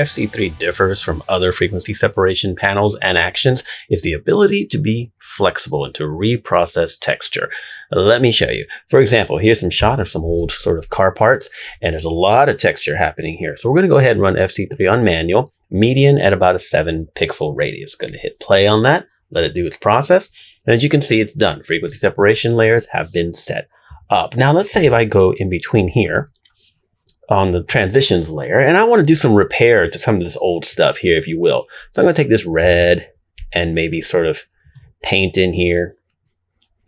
FC3 differs from other frequency separation panels and actions is the ability to be flexible and to reprocess texture. Let me show you. For example, here's some shot of some old sort of car parts, and there's a lot of texture happening here. So we're going to go ahead and run FC3 on manual, median at about a 7 pixel radius. Going to hit play on that, let it do its process. And as you can see, it's done. Frequency separation layers have been set up. Now, let's say if I go in between here on the transitions layer, and I want to do some repair to some of this old stuff here, if you will. So I'm going to take this red and maybe sort of paint in here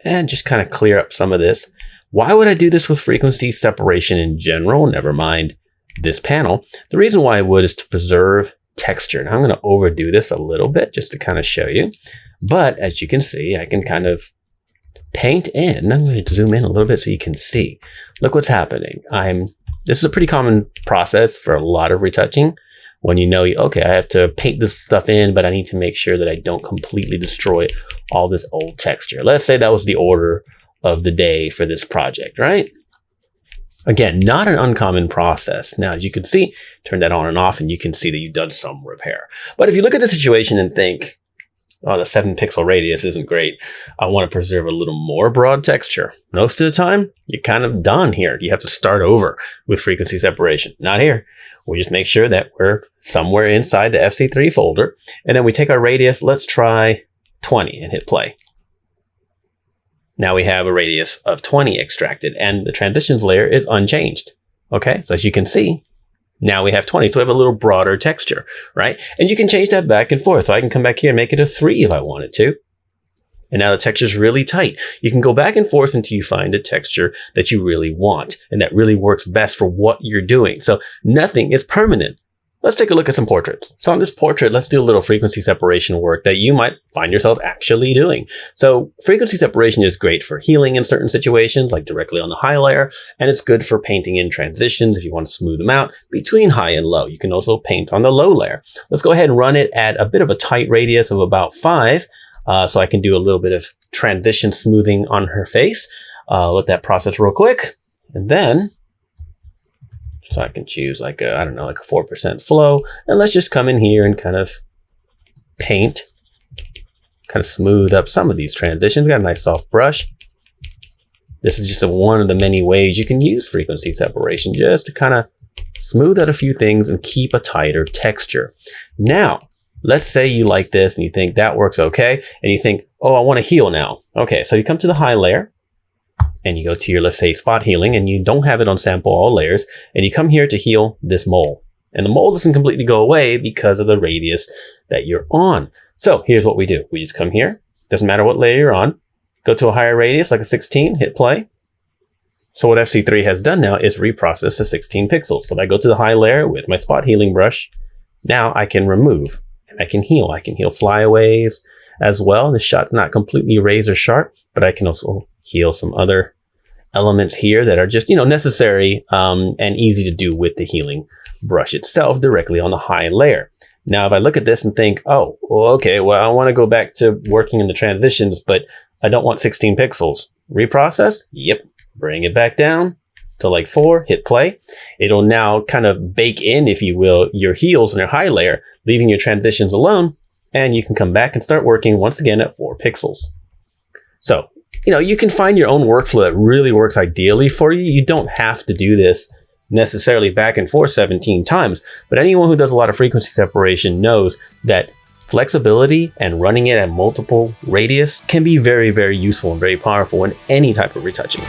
and just kind of clear up some of this. Why would I do this with frequency separation in general? Never mind this panel. The reason why I would is to preserve texture. Now I'm going to overdo this a little bit just to kind of show you. But as you can see, I can kind of paint in. I'm going to zoom in a little bit so you can see. Look what's happening. This is a pretty common process for a lot of retouching when you know, okay, I have to paint this stuff in, but I need to make sure that I don't completely destroy all this old texture. Let's say that was the order of the day for this project, right? Again, not an uncommon process. Now, as you can see, turn that on and off, and you can see that you've done some repair. But if you look at the situation and think, oh, the 7 pixel radius isn't great, I want to preserve a little more broad texture. Most of the time, you're kind of done here. You have to start over with frequency separation. Not here. We just make sure that we're somewhere inside the FC3 folder. And then we take our radius. Let's try 20 and hit play. Now we have a radius of 20 extracted, and the transitions layer is unchanged. Okay, so as you can see, now we have 20, so we have a little broader texture, right? And you can change that back and forth. So I can come back here and make it a 3 if I wanted to. And now the texture is really tight. You can go back and forth until you find a texture that you really want and that really works best for what you're doing. So nothing is permanent. Let's take a look at some portraits. So on this portrait, let's do a little frequency separation work that you might find yourself actually doing. So frequency separation is great for healing in certain situations, like directly on the high layer, and it's good for painting in transitions if you want to smooth them out between high and low. You can also paint on the low layer. Let's go ahead and run it at a bit of a tight radius of about 5, so I can do a little bit of transition smoothing on her face. Let that process real quick, and then so I can choose like a, I don't know, like a 4% flow. And let's just come in here and kind of paint, kind of smooth up some of these transitions. Got a nice soft brush. This is just one of the many ways you can use frequency separation, just to kind of smooth out a few things and keep a tighter texture. Now, let's say you like this and you think that works okay. And you think, oh, I want to heal now. Okay, so you come to the high layer. And you go to your, let's say, spot healing, and you don't have it on sample all layers, and you come here to heal this mole. And the mole doesn't completely go away because of the radius that you're on. So here's what we do. We just come here, doesn't matter what layer you're on, go to a higher radius, like a 16, hit play. So what FC3 has done now is reprocess to 16 pixels. So if I go to the high layer with my spot healing brush, now I can remove, and I can heal. I can heal flyaways as well. The shot's not completely razor sharp, but I can also heal some other elements here that are just, necessary and easy to do with the healing brush itself directly on the high layer. Now, if I look at this and think, oh, well, okay, well, I want to go back to working in the transitions, but I don't want 16 pixels. Reprocess? Yep. Bring it back down to like 4, hit play. It'll now kind of bake in, if you will, your heals in your high layer, leaving your transitions alone, and you can come back and start working once again at 4 pixels. So, you can find your own workflow that really works ideally for you. You don't have to do this necessarily back and forth 17 times, but anyone who does a lot of frequency separation knows that flexibility and running it at multiple radius can be very, very useful and very powerful in any type of retouching.